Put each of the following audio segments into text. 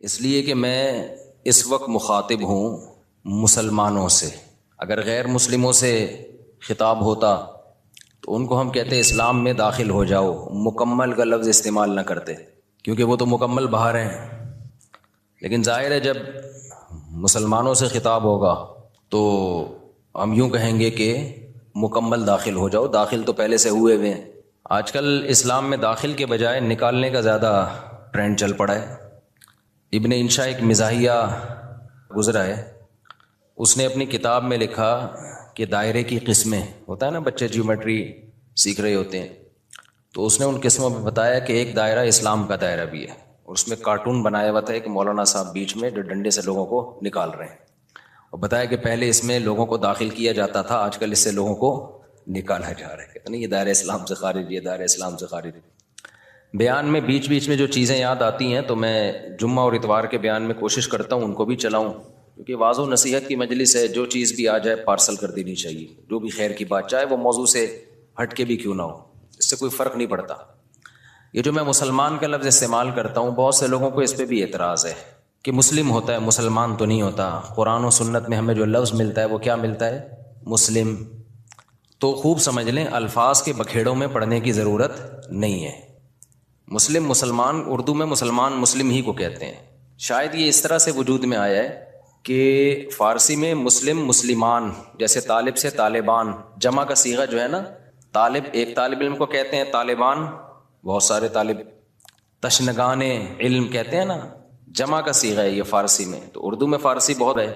اس لیے کہ میں اس وقت مخاطب ہوں مسلمانوں سے. اگر غیر مسلموں سے خطاب ہوتا تو ان کو ہم کہتے اسلام میں داخل ہو جاؤ، مکمل کا لفظ استعمال نہ کرتے کیونکہ وہ تو مکمل باہر ہیں. لیکن ظاہر ہے جب مسلمانوں سے خطاب ہوگا تو ہم یوں کہیں گے کہ مکمل داخل ہو جاؤ. داخل تو پہلے سے ہوئے ہوئے ہیں. آج کل اسلام میں داخل کے بجائے نکالنے کا زیادہ ٹرینڈ چل پڑا ہے. ابن انشا ایک مزاحیہ گزرا ہے، اس نے اپنی کتاب میں لکھا کہ دائرے کی قسمیں، ہوتا ہے نا بچے جیومیٹری سیکھ رہے ہوتے ہیں، تو اس نے ان قسموں میں بتایا کہ ایک دائرہ اسلام کا دائرہ بھی ہے. اور اس میں کارٹون بنایا ہوا تھا ایک مولانا صاحب بیچ میں جو ڈنڈے سے لوگوں کو نکال رہے ہیں، اور بتایا کہ پہلے اس میں لوگوں کو داخل کیا جاتا تھا، آج کل اس سے لوگوں کو نکالا جا رہا ہے. کہتے نہیں یہ دائرہ اسلام سے خارج، یہ دائرہ اسلام سے خارج. بیان میں بیچ بیچ میں جو چیزیں یاد آتی ہیں تو میں جمعہ اور اتوار کے بیان میں کوشش کرتا ہوں ان کو بھی چلاؤں، کیونکہ واضح و نصیحت کی مجلس ہے. جو چیز بھی آ جائے پارسل کر دینی چاہیے، جو بھی خیر کی بات، چاہے وہ موضوع سے ہٹ کے بھی کیوں نہ ہو، اس سے کوئی فرق نہیں پڑتا. یہ جو میں مسلمان کا لفظ استعمال کرتا ہوں، بہت سے لوگوں کو اس پہ بھی اعتراض ہے کہ مسلم ہوتا ہے، مسلمان تو نہیں ہوتا. قرآن و سنت میں ہمیں جو لفظ ملتا ہے وہ کیا ملتا ہے؟ مسلم. تو خوب سمجھ لیں، الفاظ کے بکھیڑوں میں پڑھنے کی ضرورت نہیں ہے. مسلم مسلمان، اردو میں مسلمان مسلم ہی کو کہتے ہیں. شاید یہ اس طرح سے وجود میں آیا ہے کہ فارسی میں مسلم مسلمان، جیسے طالب سے طالبان، جمع کا صیغہ جو ہے نا، طالب ایک طالب علم کو کہتے ہیں، طالبان بہت سارے طالب، تشنگان علم کہتے ہیں نا، جمع کا صیغہ ہے یہ فارسی میں. تو اردو میں فارسی بہت ہے،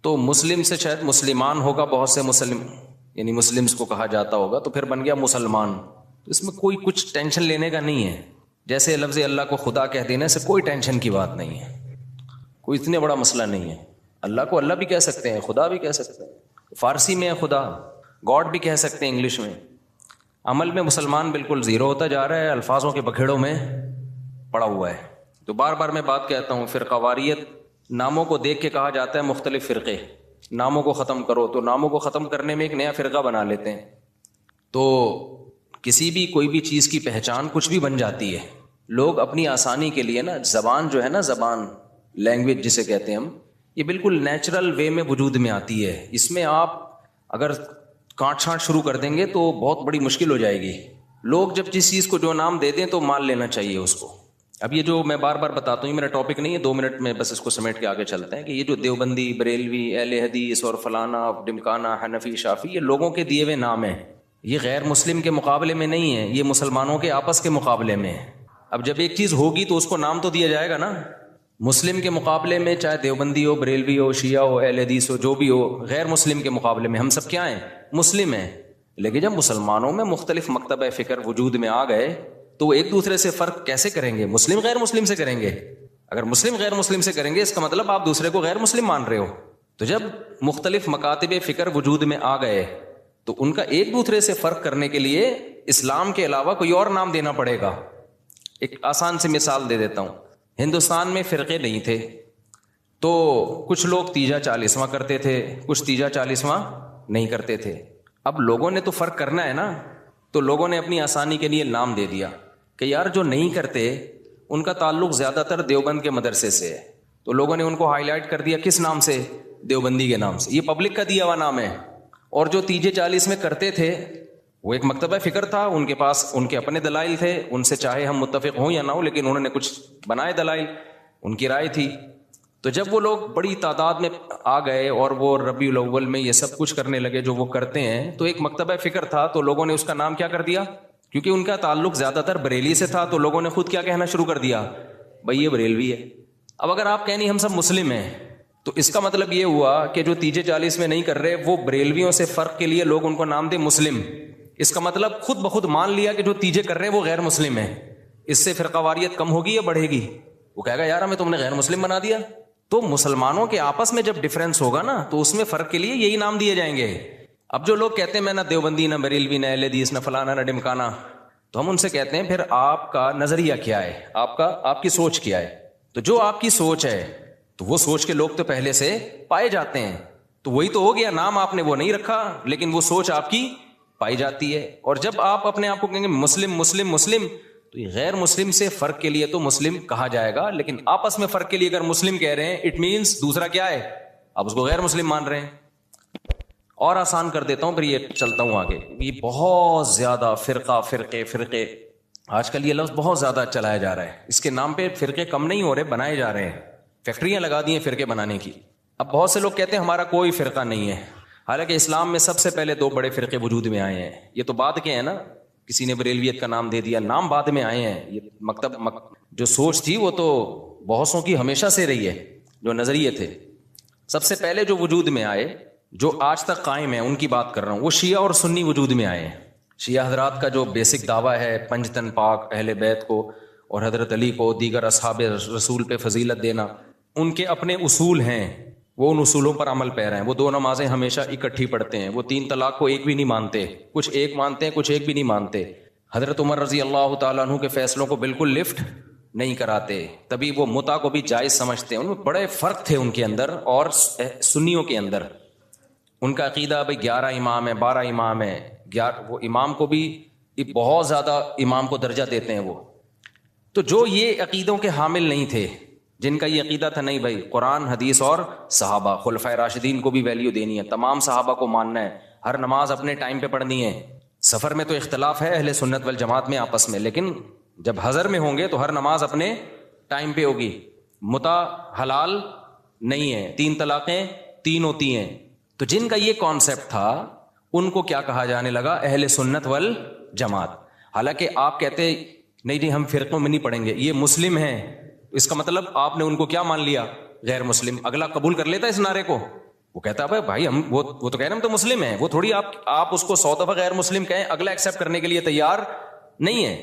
تو مسلم سے شاید مسلمان ہوگا، بہت سے مسلم یعنی مسلمز کو کہا جاتا ہوگا، تو پھر بن گیا مسلمان. تو اس میں کوئی کچھ ٹینشن لینے کا نہیں ہے. جیسے لفظ اللہ کو خدا کہہ دینے سے کوئی ٹینشن کی بات نہیں ہے، کوئی اتنے بڑا مسئلہ نہیں ہے. اللہ کو اللہ بھی کہہ سکتے ہیں، خدا بھی کہہ سکتے ہیں. فارسی میں ہے خدا، گاڈ بھی کہہ سکتے ہیں انگلش میں. عمل میں مسلمان بالکل زیرو ہوتا جا رہا ہے، الفاظوں کے بکھیڑوں میں پڑا ہوا ہے. تو بار بار میں بات کہتا ہوں، فرقہ واریت ناموں کو دیکھ کے کہا جاتا ہے مختلف فرقے، ناموں کو ختم کرو. تو ناموں کو ختم کرنے میں ایک نیا فرقہ بنا لیتے ہیں. تو کسی بھی کوئی بھی چیز کی پہچان کچھ بھی بن جاتی ہے. لوگ اپنی آسانی کے لیے نا، زبان جو ہے نا، زبان لینگویج جسے کہتے ہیں ہم، یہ بالکل نیچرل وے میں وجود میں آتی ہے. اس میں آپ اگر کاٹ چھانٹ شروع کر دیں گے تو بہت بڑی مشکل ہو جائے گی. لوگ جب جس چیز کو جو نام دے دیں تو مان لینا چاہیے اس کو. اب یہ جو میں بار بار بتاتا ہوں، یہ میرا ٹاپک نہیں ہے، 2 منٹ میں بس اس کو سمیٹ کے آگے چلتے ہیں کہ یہ جو دیوبندی، بریلوی، اہل حدیث اور فلانا ڈمکانا، حنفی، شافی، یہ لوگوں کے دیے ہوئے نام ہیں. یہ غیر مسلم کے مقابلے میں نہیں ہے، یہ مسلمانوں کے آپس کے مقابلے میں ہے. اب جب ایک چیز ہوگی تو اس کو نام تو دیا جائے گا نا. مسلم کے مقابلے میں چاہے دیوبندی ہو، بریلوی ہو، شیعہ ہو، اہل حدیث ہو، جو بھی ہو، غیر مسلم کے مقابلے میں ہم سب کیا ہیں؟ مسلم ہیں. لیکن جب مسلمانوں میں مختلف مکتبہ فکر وجود میں آ گئے تو وہ ایک دوسرے سے فرق کیسے کریں گے؟ مسلم غیر مسلم سے کریں گے. اگر مسلم غیر مسلم سے کریں گے اس کا مطلب آپ دوسرے کو غیر مسلم مان رہے ہو. تو جب مختلف مکاتب فکر وجود میں آ گئے تو ان کا ایک دوسرے سے فرق کرنے کے لیے اسلام کے علاوہ کوئی اور نام دینا پڑے گا. ایک آسان سی مثال دے دیتا ہوں. ہندوستان میں فرقے نہیں تھے تو کچھ لوگ تیجا چالیسواں کرتے تھے، کچھ تیجا چالیسواں نہیں کرتے تھے. اب لوگوں نے تو فرق کرنا ہے نا، تو لوگوں نے اپنی آسانی کے لیے نام دے دیا کہ یار جو نہیں کرتے ان کا تعلق زیادہ تر دیوبند کے مدرسے سے ہے، تو لوگوں نے ان کو ہائی لائٹ کر دیا کس نام سے؟ دیوبندی کے نام سے. یہ پبلک کا دیا ہوا نام ہے. اور جو تیجے 40 میں کرتے تھے وہ ایک مکتبہ فکر تھا، ان کے پاس ان کے اپنے دلائل تھے، ان سے چاہے ہم متفق ہوں یا نہ ہوں لیکن انہوں نے کچھ بنائے دلائل، ان کی رائے تھی. تو جب وہ لوگ بڑی تعداد میں آ گئے اور وہ ربیع الاول میں یہ سب کچھ کرنے لگے جو وہ کرتے ہیں، تو ایک مکتبہ فکر تھا تو لوگوں نے اس کا نام کیا کر دیا؟ کیونکہ ان کا تعلق زیادہ تر بریلی سے تھا تو لوگوں نے خود کیا کہنا شروع کر دیا؟ بھائی یہ بریلوی ہے. اب اگر آپ کہیں ہم سب مسلم ہیں تو اس کا مطلب یہ ہوا کہ جو تیجے 40 میں نہیں کر رہے وہ بریلویوں سے فرق کے لیے لوگ ان کو نام دے مسلم. اس کا مطلب خود بخود مان لیا کہ جو تیجے کر رہے ہیں وہ غیر مسلم ہیں. اس سے فرقہ واریت کم ہوگی یا بڑھے گی؟ وہ کہے گا یار ہمیں تم نے غیر مسلم بنا دیا. تو مسلمانوں کے آپس میں جب ڈفرینس ہوگا نا تو اس میں فرق کے لیے یہی نام دیے جائیں گے. اب جو لوگ کہتے ہیں میں نہ دیوبندی، نہ بریلوی، نہ اہل حدیث، نہ فلانا، نہ ڈمکانا، تو ہم ان سے کہتے ہیں پھر آپ کا نظریہ کیا ہے؟ آپ کی سوچ کیا ہے؟ تو جو آپ کی سوچ ہے تو وہ سوچ کے لوگ تو پہلے سے پائے جاتے ہیں. تو وہی تو ہو گیا، نام آپ نے وہ نہیں رکھا لیکن وہ سوچ آپ کی پائی جاتی ہے. اور جب آپ اپنے آپ کو کہیں گے مسلم مسلم مسلم تو یہ غیر مسلم سے فرق کے لیے تو مسلم کہا جائے گا، لیکن آپس میں فرق کے لیے اگر مسلم کہہ رہے ہیں اٹ مینس دوسرا کیا ہے، آپ اس کو غیر مسلم مان رہے ہیں۔ اور آسان کر دیتا ہوں پھر یہ چلتا ہوں آگے۔ یہ بہت زیادہ فرقے آج کل یہ لفظ بہت زیادہ چلایا جا رہا ہے، اس کے نام پہ فرقے کم نہیں ہو رہے، بنائے جا رہے ہیں، فیکٹریاں لگا دی ہیں فرقے بنانے کی۔ اب بہت سے لوگ کہتے ہیں ہمارا کوئی فرقہ نہیں ہے، حالانکہ اسلام میں سب سے پہلے 2 بڑے فرقے وجود میں آئے ہیں۔ یہ تو بعد کے ہیں نا، کسی نے بریلویت کا نام دے دیا، نام بعد میں آئے ہیں۔ یہ جو سوچ تھی وہ تو بہتوں کی ہمیشہ سے رہی ہے، جو نظریے تھے سب سے پہلے جو وجود میں آئے، جو آج تک قائم ہیں، ان کی بات کر رہا ہوں۔ وہ شیعہ اور سنی وجود میں آئے ہیں۔ شیعہ حضرات کا جو بیسک دعویٰ ہے پنج تن پاک، اہل بیت کو اور حضرت علی کو، دیگر اصحاب رسول پہ فضیلت دینا، ان کے اپنے اصول ہیں، وہ ان اصولوں پر عمل پیرا ہیں۔ وہ 2 نمازیں ہمیشہ اکٹھی پڑھتے ہیں، وہ 3 طلاق کو ایک بھی نہیں مانتے، کچھ ایک مانتے ہیں کچھ ایک بھی نہیں مانتے۔ حضرت عمر رضی اللہ تعالیٰ عنہ کے فیصلوں کو بالکل لفٹ نہیں کراتے، تبھی وہ متع کو بھی جائز سمجھتے ہیں۔ ان میں بڑے فرق تھے ان کے اندر اور سنیوں کے اندر۔ ان کا عقیدہ بھائی 11 امام ہے، 12 امام ہے، وہ امام کو بھی بہت زیادہ امام کو درجہ دیتے ہیں وہ۔ تو جو یہ عقیدوں کے حامل نہیں تھے، جن کا یہ عقیدہ تھا نہیں بھائی قرآن حدیث اور صحابہ، خلفائے راشدین کو بھی ویلیو دینی ہے، تمام صحابہ کو ماننا ہے، ہر نماز اپنے ٹائم پہ پڑھنی ہے۔ سفر میں تو اختلاف ہے اہل سنت والجماعت میں آپس میں، لیکن جب حضر میں ہوں گے تو ہر نماز اپنے ٹائم پہ ہوگی۔ متع حلال نہیں ہے، 3 طلاقیں 3 ہوتی ہیں۔ تو جن کا یہ کانسیپٹ تھا ان کو کیا کہا جانے لگا، اہل سنت والجماعت۔ حالانکہ آپ کہتے نہیں جی ہم فرقوں میں نہیں پڑھیں گے، یہ مسلم ہیں، اس کا مطلب آپ نے ان کو کیا مان لیا، غیر مسلم۔ اگلا قبول کر لیتا اس نعرے کو، وہ کہتا ہے بھائی ہم وہ تو کہہ رہے ہم تو مسلم ہیں، وہ تھوڑی آپ اس کو 100 دفعہ غیر مسلم کہیں، اگلا ایکسیپٹ کرنے کے لیے تیار نہیں ہے۔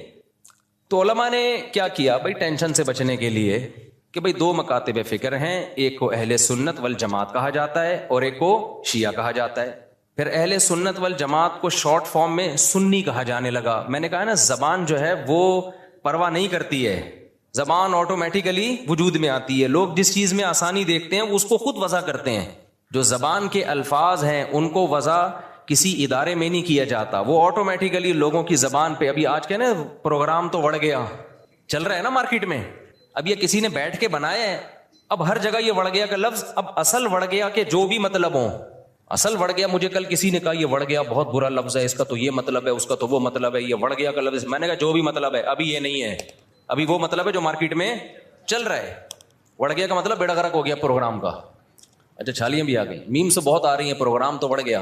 تو علماء نے کیا کیا بھائی، ٹینشن سے بچنے کے لیے کہ بھائی 2 مکاتب فکر ہیں، ایک کو اہل سنت والجماعت کہا جاتا ہے اور ایک کو شیعہ کہا جاتا ہے۔ پھر اہل سنت والجماعت کو شارٹ فارم میں سنی کہا جانے لگا۔ میں نے کہا نا زبان جو ہے وہ پرواہ نہیں کرتی ہے، زبان آٹومیٹیکلی وجود میں آتی ہے۔ لوگ جس چیز میں آسانی دیکھتے ہیں اس کو خود وضع کرتے ہیں۔ جو زبان کے الفاظ ہیں ان کو وضع کسی ادارے میں نہیں کیا جاتا، وہ آٹومیٹیکلی لوگوں کی زبان پہ۔ ابھی آج کے نا پروگرام تو بڑھ گیا چل رہا ہے نا مارکیٹ میں، اب یہ کسی نے بیٹھ کے بنایا ہے، اب ہر جگہ یہ وڑ گیا کا لفظ، اب اصل وڑ گیا کہ جو بھی مطلب ہو، اصل وڑ گیا۔ مجھے کل کسی نے کہا یہ وڑ گیا بہت برا لفظ ہے، اس کا تو یہ مطلب ہے، اس کا تو وہ مطلب ہے، یہ وڑ گیا کا لفظ۔ میں نے کہا جو بھی مطلب ہے ابھی یہ نہیں ہے، ابھی وہ مطلب ہے جو مارکیٹ میں چل رہا ہے۔ وڑ گیا کا مطلب بیڑا غرق ہو گیا پروگرام کا۔ اچھا چھالیاں بھی آ گئی، میم سے بہت آ رہی ہیں، پروگرام تو بڑھ گیا۔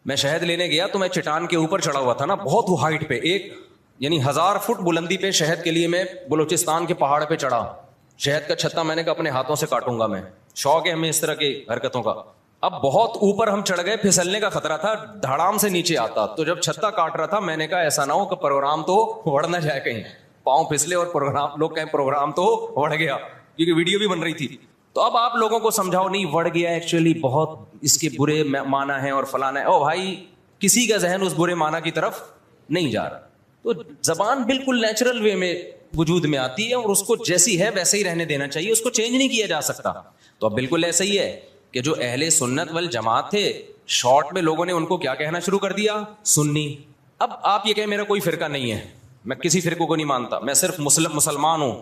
میں شہد لینے گیا تو میں چٹان کے اوپر چڑھا ہوا تھا نا، بہت ہائٹ پہ، ایک یعنی 1000 فٹ بلندی پہ شہد کے لیے میں بلوچستان کے پہاڑ پہ چڑھا۔ شہد کا چھتا میں نے کہا اپنے ہاتھوں سے کاٹوں گا میں، شوق ہے ہمیں اس طرح کی حرکتوں کا۔ اب بہت اوپر ہم چڑھ گئے، پھسلنے کا خطرہ تھا، دھڑام سے نیچے آتا، تو جب چھتا کاٹ رہا تھا میں نے کہا ایسا نہ ہو کہ پروگرام تو بڑھ نہ جائے، کہیں پاؤں پھسلے اور پروگرام لوگ کہیں پروگرام تو بڑھ گیا، کیونکہ ویڈیو بھی بن رہی تھی۔ تو اب آپ لوگوں کو سمجھاؤ نہیں بڑھ گیا، ایکچولی بہت اس کے برے معنی ہیں اور فلانا ہے۔ او بھائی کسی کا ذہن اس برے معنی کی طرف نہیں جا رہا۔ تو زبان بالکل نیچرل وے میں وجود میں آتی ہے اور اس کو جیسی ہے ویسے ہی رہنے دینا چاہیے، اس کو چینج نہیں کیا جا سکتا۔ تو اب بالکل ایسا ہی ہے کہ جو اہل سنت والجماعت تھے، شارٹ میں لوگوں نے ان کو کیا کہنا شروع کر دیا، سنی۔ اب آپ یہ کہیں میرا کوئی فرقہ نہیں ہے، میں کسی فرقے کو نہیں مانتا، میں صرف مسلمان ہوں،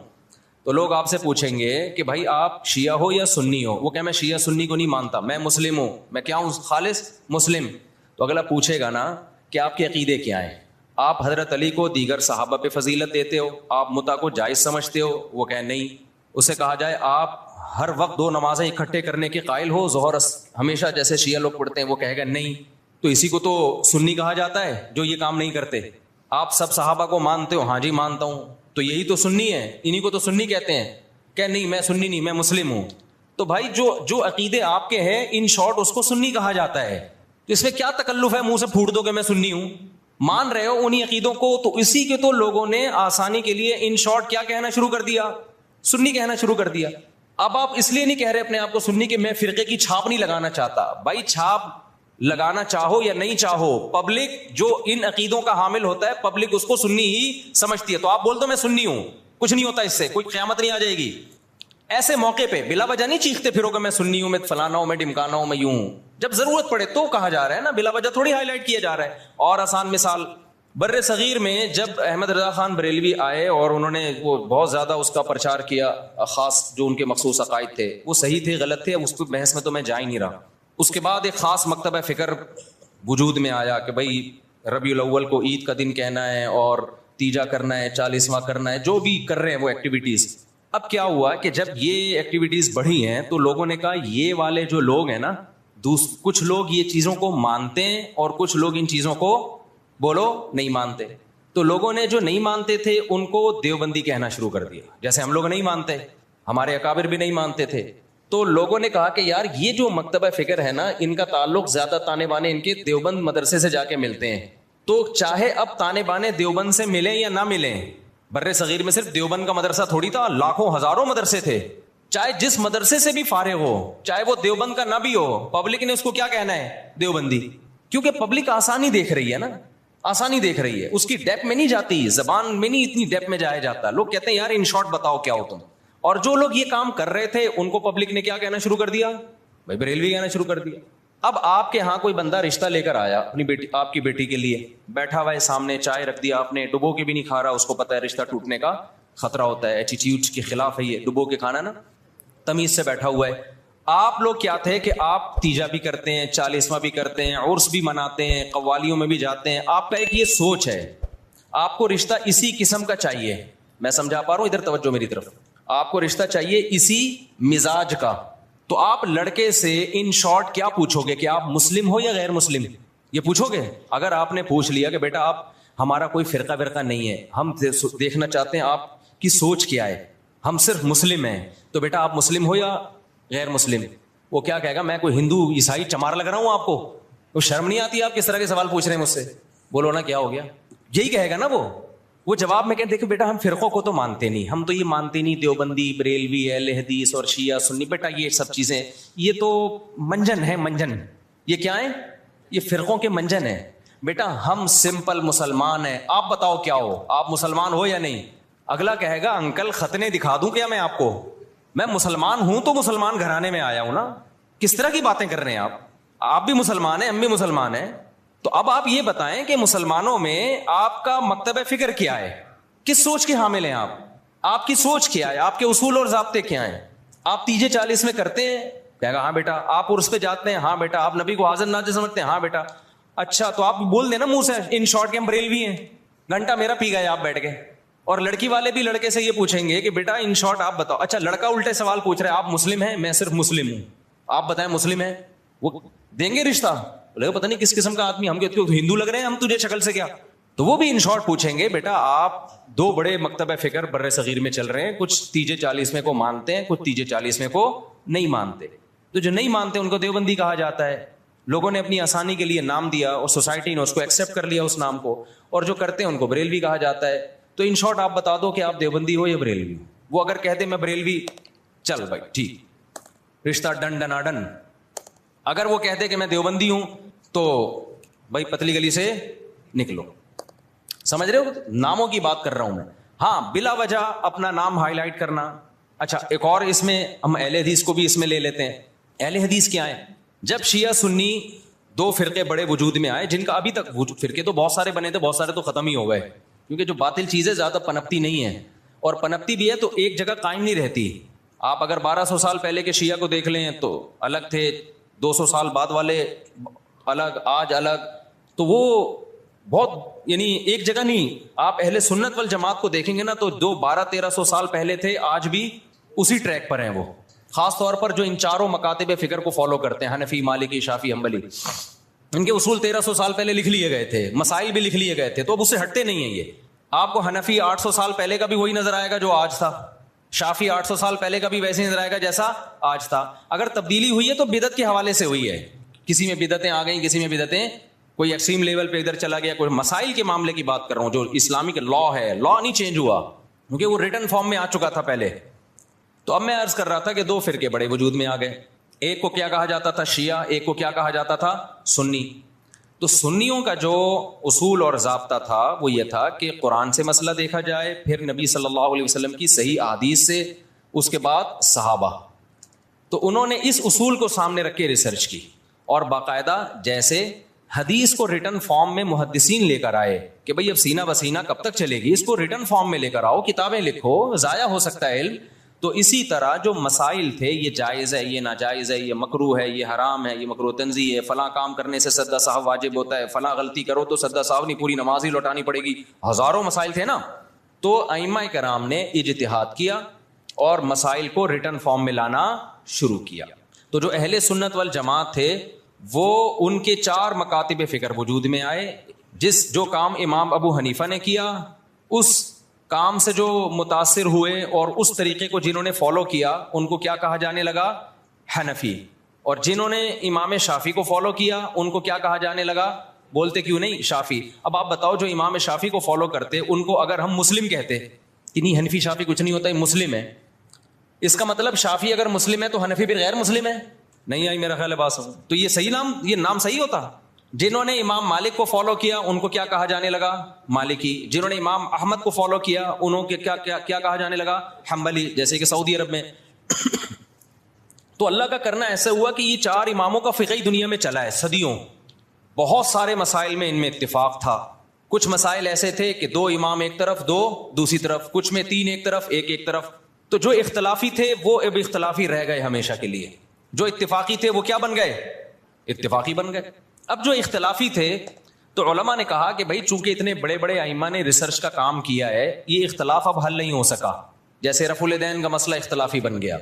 تو لوگ آپ سے پوچھیں گے کہ بھائی آپ شیعہ ہو یا سنی ہو؟ وہ کہ میں شیعہ سنی کو نہیں مانتا، میں مسلم ہوں، میں کیا ہوں، خالص مسلم۔ تو اگلا پوچھے گا نا کہ آپ کے عقیدے کیا ہیں، آپ حضرت علی کو دیگر صحابہ پہ فضیلت دیتے ہو، آپ متع کو جائز سمجھتے ہو؟ وہ کہے نہیں۔ اسے کہا جائے آپ ہر وقت 2 نمازیں اکٹھے کرنے کے قائل ہو، ظہر ہمیشہ جیسے شیعہ لوگ پڑھتے ہیں؟ وہ کہے گا نہیں۔ تو اسی کو تو سنی کہا جاتا ہے جو یہ کام نہیں کرتے۔ آپ سب صحابہ کو مانتے ہو؟ ہاں جی مانتا ہوں۔ تو یہی تو سنی ہے، انہی کو تو سنی کہتے ہیں۔ کہ نہیں میں سنی نہیں، میں مسلم ہوں۔ تو بھائی جو عقیدے آپ کے ہیں ان شارٹ اس کو سنی کہا جاتا ہے، تو اس میں کیا تکلف ہے منہ سے پھوٹ دو کہ میں سنی ہوں؟ مان رہے ہو انہی عقیدوں کو، تو اسی کے تو لوگوں نے آسانی کے لیے ان شارٹ کیا کہنا شروع کر دیا، سنی کہنا شروع کر دیا۔ اب آپ اس لیے نہیں کہہ رہے اپنے آپ کو سنی کہ میں فرقے کی چھاپ نہیں لگانا چاہتا۔ بھائی چھاپ لگانا چاہو یا نہیں چاہو، پبلک جو ان عقیدوں کا حامل ہوتا ہے پبلک اس کو سنی ہی سمجھتی ہے۔ تو آپ بول دو میں سنی ہوں، کچھ نہیں ہوتا، اس سے کوئی قیامت نہیں آ جائے گی۔ ایسے موقع پہ بلا وجہ نہیں چیختے پھرو کہ میں سنی ہوں، میں فلانا ہوں، میں ڈمکانا ہوں، میں یوں ہوں۔ جب ضرورت پڑے تو کہا جا رہا ہے نا، بلا وجہ تھوڑی ہائی لائٹ کیا جا رہا ہے۔ اور آسان مثال، بر صغیر میں جب احمد رضا خان بریلوی آئے اور انہوں نے وہ بہت زیادہ اس کا پرچار کیا، خاص جو ان کے مخصوص عقائد تھے وہ صحیح تھے غلط تھے، اب اس پہ بحث میں تو میں جا ہی نہیں رہا. اس کے بعد ایک خاص مکتبہ فکر وجود میں آیا کہ بھائی ربیع الاول کو عید کا دن کہنا ہے اور تیجا کرنا ہے، 40واں کرنا ہے، جو بھی کر رہے ہیں وہ ایکٹیویٹیز. اب کیا ہوا کہ جب یہ ایکٹیویٹیز بڑھی ہیں تو لوگوں نے کہا یہ والے جو لوگ ہیں نا، کچھ لوگ یہ چیزوں کو مانتے ہیں اور کچھ لوگ ان چیزوں کو بولو نہیں مانتے. تو لوگوں نے جو نہیں مانتے تھے ان کو دیوبندی کہنا شروع کر دیا، جیسے ہم لوگ نہیں مانتے، ہمارے اکابر بھی نہیں مانتے تھے. تو لوگوں نے کہا کہ یار یہ جو مکتبہ فکر ہے نا، ان کا تعلق زیادہ تانے بانے ان کے دیوبند مدرسے سے جا کے ملتے ہیں. تو چاہے اب تانے بانے دیوبند سے ملیں یا نہ ملیں، بر صغیر میں صرف دیوبند کا مدرسہ تھوڑی تھا، لاکھوں ہزاروں مدرسے تھے. چاہے جس مدرسے سے بھی فارغ ہو، چاہے وہ دیوبند کا نہ بھی ہو، پبلک نے اس کو کیا کہنا ہے؟ دیوبندی. کیونکہ پبلک آسانی دیکھ رہی ہے نا، آسانی دیکھ رہی ہے، اس کی ڈیپ میں نہیں جاتی، زبان میں نہیں اتنی ڈیپ میں جایا جاتا. لوگ کہتے ہیں یار ان شارٹ بتاؤ کیا ہو تم. اور جو لوگ یہ کام کر رہے تھے ان کو پبلک نے کیا کہنا شروع کر دیا؟ بھائی بریلوی کہنا شروع کر دیا. اب آپ کے ہاں کوئی بندہ رشتہ لے کر آیا اپنی بیٹی، آپ کی بیٹی کے لیے، بیٹھا ہوا ہے سامنے، چائے رکھ دیا آپ نے، ڈبو کے بھی نہیں کھا رہا، اس کو پتا ہے رشتہ ٹوٹنے کا خطرہ ہوتا ہے، ایٹیٹیوڈ کے خلاف ہے یہ ڈبو کے کھانا نا، تمیز سے بیٹھا ہوا ہے. آپ لوگ کیا تھے کہ آپ تیجا بھی کرتے ہیں، 40واں بھی کرتے ہیں، عرس بھی مناتے ہیں، قوالیوں میں بھی جاتے ہیں. آپ کا ایک یہ سوچ ہے آپ کو رشتہ اسی قسم کا چاہیے. میں سمجھا پا رہا ہوں؟ ادھر توجہ میری طرف. آپ کو رشتہ چاہیے اسی مزاج کا. تو آپ لڑکے سے ان شارٹ کیا پوچھو گے کہ آپ مسلم ہو یا غیر مسلم؟ یہ پوچھو گے. اگر آپ نے پوچھ لیا کہ بیٹا آپ ہمارا کوئی فرقہ ورقہ نہیں ہے، ہم دیکھنا چاہتے ہیں آپ کی سوچ کیا ہے، ہم صرف مسلم ہیں، تو بیٹا آپ مسلم ہو یا غیر مسلم؟ وہ کیا کہے گا؟ میں کوئی ہندو عیسائی چمار لگ رہا ہوں آپ کو؟ وہ شرم نہیں آتی آپ کس طرح کے سوال پوچھ رہے ہیں مجھ سے؟ بولو نا کیا ہو گیا؟ یہی کہے گا نا وہ جواب میں کہ دیکھو بیٹا ہم فرقوں کو تو مانتے نہیں، ہم تو یہ مانتے نہیں دیوبندی، بریلوی، اہل حدیث اور شیعہ سنی. بیٹا یہ سب چیزیں یہ تو منجن ہے، منجن. یہ کیا ہے؟ یہ فرقوں کے منجن ہے. بیٹا ہم سمپل مسلمان ہیں، آپ بتاؤ کیا ہو، آپ مسلمان ہو یا نہیں؟ اگلا کہے گا انکل ختنے دکھا دوں کیا میں آپ کو؟ میں مسلمان ہوں تو مسلمان گھرانے میں آیا ہوں نا. کس طرح کی باتیں کر رہے ہیں آپ بھی مسلمان ہیں، ہم بھی مسلمان ہیں. تو اب آپ یہ بتائیں کہ مسلمانوں میں آپ کا مکتبہ فکر کیا ہے، کس سوچ کے حامل ہیں آپ کی سوچ کیا ہے، آپ کے اصول اور ضابطے کیا ہیں؟ آپ تیجے 40 میں کرتے ہیں؟ کہے گا ہاں بیٹا. آپ عرس پہ جاتے ہیں؟ ہاں بیٹا. آپ نبی کو حاضر ناظر سمجھتے ہیں؟ ہاں بیٹا. اچھا تو آپ بول دینا منہ سے ان شارٹ کے ہم بریلوی ہیں. گھنٹہ میرا پی گئے آپ بیٹھ کے. اور لڑکی والے بھی لڑکے سے یہ پوچھیں گے کہ بیٹا ان شارٹ آپ بتاؤ. اچھا لڑکا الٹے سوال پوچھ رہا ہے آپ مسلم ہیں؟ میں صرف مسلم ہوں، آپ بتائیں مسلم ہیں؟ وہ دیں گے رشتہ؟ بولے پتہ نہیں کس قسم کا آدمی، ہم کہتے ہندو لگ رہے ہیں ہم تجھے شکل سے کیا؟ تو وہ بھی ان شارٹ پوچھیں گے بیٹا آپ دو بڑے مکتبہ فکر بر صغیر میں چل رہے ہیں، کچھ تیجے 40 کو مانتے ہیں، کچھ تیجے 40 کو نہیں مانتے. تو جو نہیں مانتے ان کو دیوبندی کہا جاتا ہے. لوگوں نے اپنی آسانی کے لیے نام دیا اور سوسائٹی نے اس کو ایکسیپٹ کر لیا اس نام کو، اور جو کرتے ہیں ان کو بریلوی کہا جاتا ہے. تو ان شارٹ آپ بتا دو کہ آپ دیوبندی ہو یا بریلوی ہو. وہ اگر کہتے میں بریلوی، چل بھائی ٹھیک، رشتہ ڈن ڈنا ڈن. اگر وہ کہتے کہ میں دیوبندی ہوں تو بھائی پتلی گلی سے نکلو. سمجھ رہے ہو؟ ناموں کی بات کر رہا ہوں میں. ہاں بلا وجہ اپنا نام ہائی لائٹ کرنا. اچھا ایک اور اس میں ہم اہل حدیث کو بھی اس میں لے لیتے ہیں. اہل حدیث کیا ہے؟ جب شیعہ سنی دو فرقے بڑے وجود میں آئے، جن کا ابھی تک فرقے تو بہت سارے بنے تھے، بہت سارے تو ختم ہی ہو گئے، کیونکہ جو باطل چیزیں زیادہ پنپتی نہیں ہیں، اور پنپتی بھی ہے تو ایک جگہ قائم نہیں رہتی. آپ اگر 1200 سال پہلے کے شیعہ کو دیکھ لیں تو الگ تھے، 200 سال بعد والے الگ، آج الگ. تو وہ بہت یعنی ایک جگہ نہیں. آپ اہل سنت والجماعت کو دیکھیں گے نا تو جو 1200-1300 سال پہلے تھے آج بھی اسی ٹریک پر ہیں. وہ خاص طور پر جو ان چاروں مکاتب فکر کو فالو کرتے ہیں، حنفی، مالکی، شافعی، حنبلی، ان کے اصول 1300 سال پہلے لکھ لیے گئے تھے، مسائل بھی لکھ لیے گئے تھے، تو اب اس سے ہٹتے نہیں ہیں. یہ آپ کو حنفی 800 سال پہلے کا بھی وہی نظر آئے گا جو آج تھا، شافعی 800 سال پہلے کا بھی ویسے ہی نظر آئے گا جیسا آج تھا. اگر تبدیلی ہوئی ہے تو بدعت کے حوالے سے ہوئی ہے. کسی میں بدعتیں آ گئیں، کسی میں بدعتیں کوئی ایکسٹریم لیول پہ ادھر چلا گیا. کوئی مسائل کے معاملے کی بات کر رہا ہوں جو اسلامک لا ہے، لا نہیں چینج ہوا کیونکہ وہ ریٹن فارم میں آ چکا تھا پہلے. تو اب میں عرض کر رہا تھا کہ دو فرقے بڑے وجود میں آ گئے. ایک کو کیا کہا جاتا تھا؟ شیعہ. ایک کو کیا کہا جاتا تھا؟ سنی. تو سنیوں کا جو اصول اور ضابطہ تھا وہ یہ تھا کہ قرآن سے مسئلہ دیکھا جائے، پھر نبی صلی اللہ علیہ وسلم کی صحیح احادیث سے، اس کے بعد صحابہ. تو انہوں نے اس اصول کو سامنے رکھ کے ریسرچ کی اور باقاعدہ جیسے حدیث کو ریٹن فارم میں محدثین لے کر آئے کہ بھئی اب سینہ بسینہ کب تک چلے گی، اس کو ریٹن فارم میں لے کر آؤ، کتابیں لکھو، ضائع ہو سکتا ہے علم. تو اسی طرح جو مسائل تھے، یہ جائز ہے، یہ ناجائز ہے، یہ مکروہ ہے، یہ حرام ہے، یہ مکروہ تنزیہ ہے، فلاں کام کرنے سے سجدہ سہو واجب ہوتا ہے، فلاں غلطی کرو تو سجدہ سہو نہیں، پوری نماز ہی لوٹانی پڑے گی، ہزاروں مسائل تھے نا. تو ائمہ کرام نے اجتہاد کیا اور مسائل کو ریٹن فارم میں لانا شروع کیا. تو جو اہل سنت والجماعت تھے وہ ان کے 4 مکاتب فکر وجود میں آئے. جو کام امام ابو حنیفہ نے کیا، اس کام سے جو متاثر ہوئے اور اس طریقے کو جنہوں نے فالو کیا ان کو کیا کہا جانے لگا؟ حنفی. اور جنہوں نے امام شافعی کو فالو کیا ان کو کیا کہا جانے لگا؟ بولتے کیوں نہیں؟ شافعی. اب آپ بتاؤ جو امام شافعی کو فالو کرتے ان کو اگر ہم مسلم کہتے کہ نہیں حنفی شافعی کچھ نہیں ہوتا، مسلم ہے، اس کا مطلب شافعی اگر مسلم ہے تو حنفی بھی غیر مسلم ہے؟ نہیں آئی میرا خیال ہے بات. تو یہ نام صحیح ہوتا؟ جنہوں نے امام مالک کو فالو کیا ان کو کیا کہا جانے لگا؟ مالکی. جنہوں نے امام احمد کو فالو کیا انہوں کے کیا کہا جانے لگا؟ حنبلی، جیسے کہ سعودی عرب میں. تو اللہ کا کرنا ایسا ہوا کہ یہ 4 اماموں کا فقہی دنیا میں چلا ہے صدیوں. بہت سارے مسائل میں ان میں اتفاق تھا. کچھ مسائل ایسے تھے کہ 2 امام ایک طرف، 2 دوسری طرف، کچھ میں 3 ایک طرف، 1 ایک طرف. تو جو اختلافی تھے وہ اب اختلافی رہ گئے ہمیشہ کے لیے، جو اتفاقی تھے وہ کیا بن گئے؟ اتفاقی بن گئے. اب جو اختلافی تھے تو علماء نے کہا کہ بھائی چونکہ اتنے بڑے بڑے ائمہ نے ریسرچ کا کام کیا ہے، یہ اختلاف اب حل نہیں ہو سکا. جیسے رفع الیدین کا مسئلہ اختلافی بن گیا،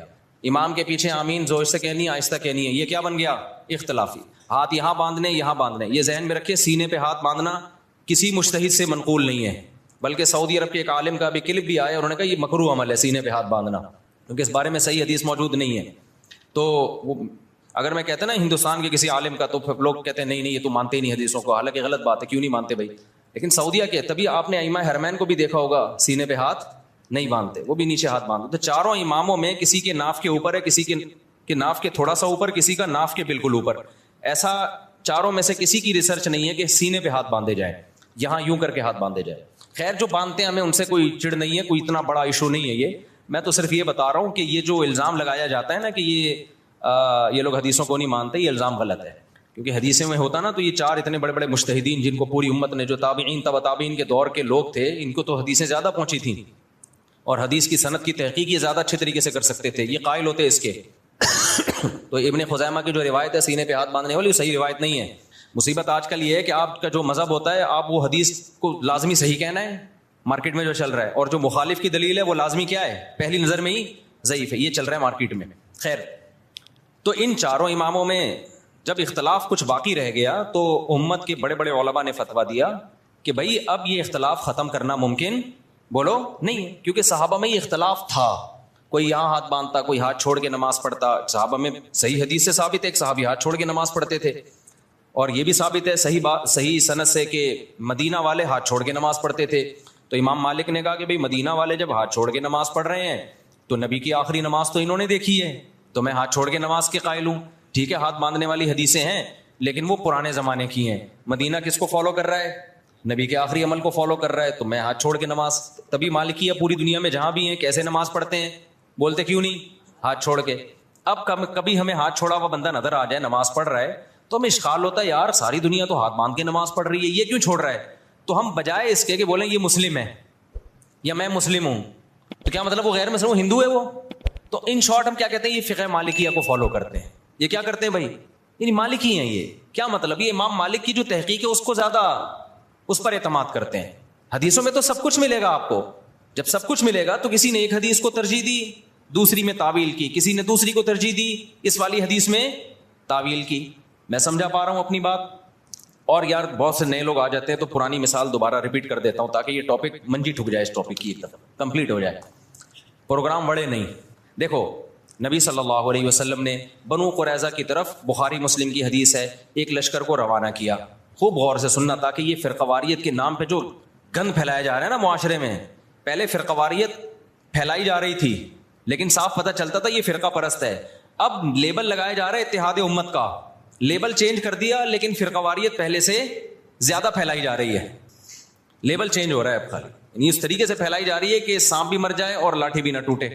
امام کے پیچھے آمین زور سے کہنی آہستہ کہنی ہے، یہ کیا بن گیا؟ اختلافی. ہاتھ یہاں باندھنے یہاں باندھنے، یہ ذہن میں رکھے سینے پہ ہاتھ باندھنا کسی مجتہد سے منقول نہیں ہے، بلکہ سعودی عرب کے ایک عالم کا بھی کلپ بھی آیا، انہوں نے کہا یہ مکروہ عمل ہے سینے پہ ہاتھ باندھنا، کیونکہ اس بارے میں صحیح حدیث موجود نہیں ہے. تو وہ اگر میں کہتا نا ہندوستان کے کسی عالم کا تو لوگ کہتے ہیں نہیں یہ تو مانتے ہی نہیں حدیثوں کو، حالانکہ غلط بات ہے، کیوں نہیں مانتے بھائی؟ لیکن سعودیہ کے تبھی آپ نے ائمہ حرمین کو بھی دیکھا ہوگا سینے پہ ہاتھ نہیں باندھتے، وہ بھی نیچے ہاتھ باندھتے. تو 4 اماموں میں کسی کے ناف کے اوپر ہے، کسی کے ناف کے تھوڑا سا اوپر، کسی کا ناف کے بالکل اوپر. ایسا 4 میں سے کسی کی ریسرچ نہیں ہے کہ سینے پہ ہاتھ باندھے جائیں، یہاں یوں کر کے ہاتھ باندھے جائیں. خیر جو باندھتے ہیں ہمیں ان سے کوئی چڑ نہیں ہے، کوئی اتنا بڑا ایشو نہیں ہے. یہ میں تو صرف یہ بتا رہا ہوں کہ یہ جو الزام لگایا جاتا ہے نا کہ یہ لوگ حدیثوں کو نہیں مانتے، یہ الزام غلط ہے. کیونکہ حدیثیں میں ہوتا نا تو یہ 4 اتنے بڑے بڑے مجتہدین جن کو پوری امت نے، جو تابعین تبع تابعین کے دور کے لوگ تھے، ان کو تو حدیثیں زیادہ پہنچی تھیں اور حدیث کی سند کی تحقیق یہ زیادہ اچھے طریقے سے کر سکتے تھے، یہ قائل ہوتے اس کے. تو ابن خزیمہ کی جو روایت ہے سینے پہ ہاتھ باندھنے والی، وہ صحیح روایت نہیں ہے. مصیبت آج کل یہ ہے کہ آپ کا جو مذہب ہوتا ہے آپ وہ حدیث کو لازمی صحیح کہنا ہے، مارکیٹ میں جو چل رہا ہے، اور جو مخالف کی دلیل ہے وہ لازمی کیا ہے؟ پہلی نظر میں ہی ضعیف ہے. یہ چل رہا ہے مارکیٹ میں. خیر تو ان 4 اماموں میں جب اختلاف کچھ باقی رہ گیا تو امت کے بڑے بڑے علماء نے فتویٰ دیا کہ بھائی اب یہ اختلاف ختم کرنا ممکن بولو نہیں ہے، کیونکہ صحابہ میں یہ اختلاف تھا. کوئی یہاں ہاتھ باندھتا، کوئی ہاتھ چھوڑ کے نماز پڑھتا. صحابہ میں صحیح حدیث سے ثابت ہے ایک صحابی ہاتھ چھوڑ کے نماز پڑھتے تھے، اور یہ بھی ثابت ہے صحیح سند سے کہ مدینہ والے ہاتھ چھوڑ کے نماز پڑھتے تھے. تو امام مالک نے کہا کہ بھائی مدینہ والے جب ہاتھ چھوڑ کے نماز پڑھ رہے ہیں تو نبی کی آخری نماز تو انہوں نے دیکھی ہے، تو میں ہاتھ چھوڑ کے نماز کے قائل ہوں. ٹھیک ہے ہاتھ باندھنے والی حدیثیں ہیں لیکن وہ پرانے زمانے کی ہیں. مدینہ کس کو فالو کر رہا ہے؟ نبی کے آخری عمل کو فالو کر رہا ہے، تو میں ہاتھ چھوڑ کے نماز. تبھی مالکیہ پوری دنیا میں جہاں بھی ہیں کیسے نماز پڑھتے ہیں؟ بولتے کیوں نہیں؟ ہاتھ چھوڑ کے. اب کبھی ہمیں ہاتھ چھوڑا ہوا بندہ نظر آ جائے نماز پڑھ رہا ہے تو ہمیں اشکال ہوتا ہے یار ساری دنیا تو ہاتھ باندھ کے نماز پڑھ رہی ہے، یہ کیوں چھوڑ رہا ہے؟ تو ہم بجائے اس کے کہ بولیں یہ مسلم ہے یا میں مسلم ہوں، تو کیا مطلب وہ غیر مسلم ہوں، ہندو ہے وہ؟ تو ان شارٹ ہم کیا کہتے ہیں؟ یہ فقہ مالکیہ کو فالو کرتے ہیں. یہ کیا کرتے ہیں بھائی؟ یعنی مالکی ہیں. یہ کیا مطلب؟ یہ امام مالک کی جو تحقیق ہے اس کو زیادہ اس پر اعتماد کرتے ہیں. حدیثوں میں تو سب کچھ ملے گا آپ کو. جب سب کچھ ملے گا تو کسی نے ایک حدیث کو ترجیح دی، دوسری میں تعویل کی، کسی نے دوسری کو ترجیح دی، اس والی حدیث میں تعویل کی. میں سمجھا پا رہا ہوں اپنی بات؟ اور یار بہت سے نئے لوگ آ جاتے ہیں تو پرانی مثال دوبارہ ریپیٹ کر دیتا ہوں تاکہ یہ ٹاپک منجی ٹھک جائے، اس ٹاپک کی ایک دفعہ کمپلیٹ ہو جائے، پروگرام بڑے نہیں. دیکھو نبی صلی اللہ علیہ وسلم نے بنو قریظہ کی طرف، بخاری مسلم کی حدیث ہے، ایک لشکر کو روانہ کیا. خوب غور سے سننا تاکہ یہ فرقواریت کے نام پہ جو گند پھیلایا جا رہا ہے نا معاشرے میں، پہلے فرقواریت پھیلائی جا رہی تھی لیکن صاف پتہ چلتا تھا یہ فرقہ پرست ہے. اب لیبل لگایا جا رہا ہے اتحاد امت کا، لیبل چینج کر دیا لیکن فرقواریت پہلے سے زیادہ پھیلائی جا رہی ہے. لیبل چینج ہو رہا ہے اب خالی، یعنی اس طریقے سے پھیلائی جا رہی ہے کہ سانپ بھی مر جائے اور لاٹھی بھی نہ ٹوٹے.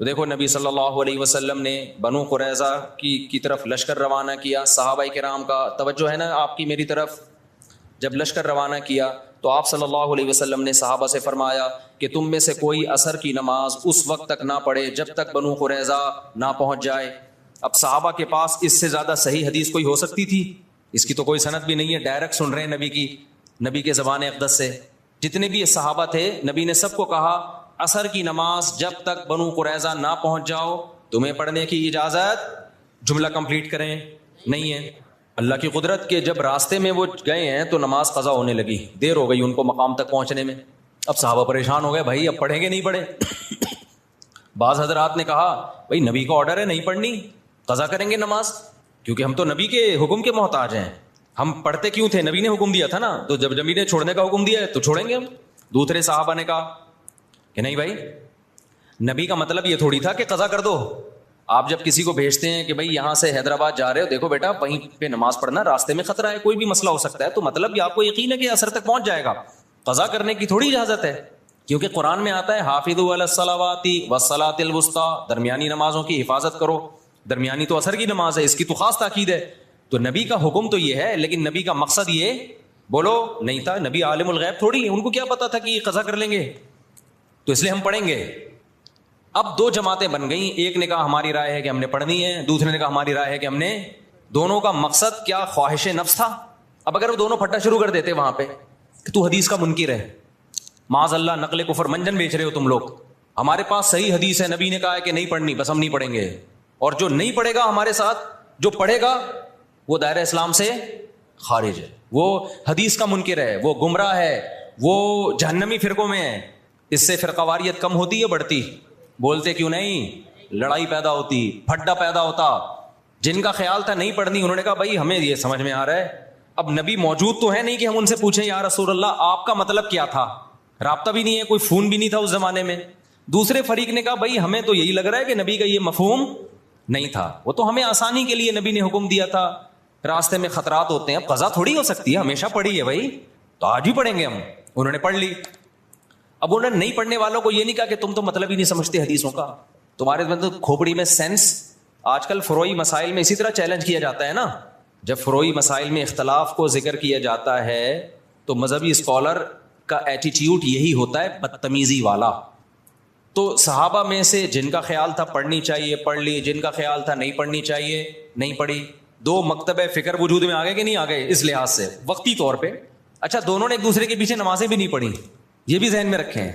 تو دیکھو نبی صلی اللہ علیہ وسلم نے بنو قریظہ کی طرف لشکر روانہ کیا. صحابہ کرام کا توجہ ہے نا آپ کی میری طرف. جب لشکر روانہ کیا تو آپ صلی اللہ علیہ وسلم نے صحابہ سے فرمایا کہ تم میں سے کوئی عصر کی نماز اس وقت تک نہ پڑھے جب تک بنو قریظہ نہ پہنچ جائے. اب صحابہ کے پاس اس سے زیادہ صحیح حدیث کوئی ہو سکتی تھی؟ اس کی تو کوئی سند بھی نہیں ہے, ڈائریکٹ سن رہے ہیں نبی کے زبان اقدس سے. جتنے بھی صحابہ تھے نبی نے سب کو کہا عصر کی نماز جب تک بنو قریظہ نہ پہنچ جاؤ تمہیں پڑھنے کی اجازت. جملہ کمپلیٹ کریں نہیں ہے. اللہ کی قدرت کے جب راستے میں وہ گئے ہیں تو نماز قضا ہونے لگی, دیر ہو گئی ان کو مقام تک پہنچنے میں. اب صحابہ پریشان ہو گئے, بھائی اب پڑھیں گے نہیں پڑھے. بعض حضرات نے کہا بھائی نبی کا آرڈر ہے نہیں پڑھنی, قضا کریں گے نماز, کیونکہ ہم تو نبی کے حکم کے محتاج ہیں. ہم پڑھتے کیوں تھے؟ نبی نے حکم دیا تھا نا, تو جب نبی نے چھوڑنے کا حکم دیا ہے تو چھوڑیں گے ہم. دوسرے صحابہ نے کہا کہ نہیں بھائی, نبی کا مطلب یہ تھوڑی تھا کہ قضا کر دو. آپ جب کسی کو بھیجتے ہیں کہ بھائی یہاں سے حیدرآباد جا رہے ہو, دیکھو بیٹا وہیں پہ نماز پڑھنا, راستے میں خطرہ ہے, کوئی بھی مسئلہ ہو سکتا ہے, تو مطلب یہ آپ کو یقین ہے کہ اثر تک پہنچ جائے گا. قضا کرنے کی تھوڑی اجازت ہے, کیونکہ قرآن میں آتا ہے حافظوا علی الصلوات والصلاۃ الوسطی, درمیانی نمازوں کی حفاظت کرو. درمیانی تو اثر کی نماز ہے, اس کی تو خاص تاکید ہے. تو نبی کا حکم تو یہ ہے, لیکن نبی کا مقصد یہ بولو نہیں تھا. نبی عالم الغیب تھوڑی, ان کو کیا پتا تھا کہ یہ قضا کر لیں گے, تو اس لیے ہم پڑھیں گے. اب دو جماعتیں بن گئیں, ایک نے کہا ہماری رائے ہے کہ ہم نے پڑھنی ہے, دوسرے نے کہا ہماری رائے ہے کہ ہم نے. دونوں کا مقصد کیا؟ خواہش نفس تھا. اب اگر وہ دونوں پھٹا شروع کر دیتے وہاں پہ کہ تو حدیث کا منکر ہے, معاذ اللہ نقل کفر منجن بیچ رہے ہو تم لوگ, ہمارے پاس صحیح حدیث ہے, نبی نے کہا ہے کہ نہیں پڑھنی, بس ہم نہیں پڑھیں گے. اور جو نہیں پڑھے گا ہمارے ساتھ, جو پڑھے گا وہ دائرہ اسلام سے خارج ہے, وہ حدیث کا منکر ہے, وہ گمراہ ہے, وہ جہنمی فرقوں میں ہے. اس سے فرقہ واریت کم ہوتی ہے بڑھتی؟ بولتے کیوں نہیں؟ لڑائی پیدا ہوتی, پھڈا پیدا ہوتا. جن کا خیال تھا نہیں پڑھنی, انہوں نے کہا بھائی ہمیں یہ سمجھ میں آ رہا ہے, اب نبی موجود تو ہے نہیں کہ ہم ان سے پوچھیں یا رسول اللہ آپ کا مطلب کیا تھا. رابطہ بھی نہیں ہے, کوئی فون بھی نہیں تھا اس زمانے میں. دوسرے فریق نے کہا بھائی ہمیں تو یہی لگ رہا ہے کہ نبی کا یہ مفہوم نہیں تھا, وہ تو ہمیں آسانی کے لیے نبی نے حکم دیا تھا, راستے میں خطرات ہوتے ہیں, اب قضا تھوڑی ہو سکتی ہے, ہمیشہ پڑھی ہے بھائی, تو آج بھی پڑھیں گے ہم. انہوں نے پڑھ لی. اب انہوں نے نہیں پڑھنے والوں کو یہ نہیں کہا کہ تم تو مطلب ہی نہیں سمجھتے حدیثوں کا, تمہارے مطلب کھوپڑی میں سینس. آج کل فروعی مسائل میں اسی طرح چیلنج کیا جاتا ہے نا, جب فروعی مسائل میں اختلاف کو ذکر کیا جاتا ہے تو مذہبی اسکالر کا ایٹیٹیوڈ یہی ہوتا ہے, بدتمیزی والا. تو صحابہ میں سے جن کا خیال تھا پڑھنی چاہیے پڑھ لی, جن کا خیال تھا نہیں پڑھنی چاہیے نہیں پڑھی. دو مکتب فکر وجود میں آ گئے کہ نہیں آ گئے اس لحاظ سے وقتی طور پہ. اچھا دونوں نے ایک دوسرے کے پیچھے نمازیں بھی نہیں پڑھی, یہ بھی ذہن میں رکھیں.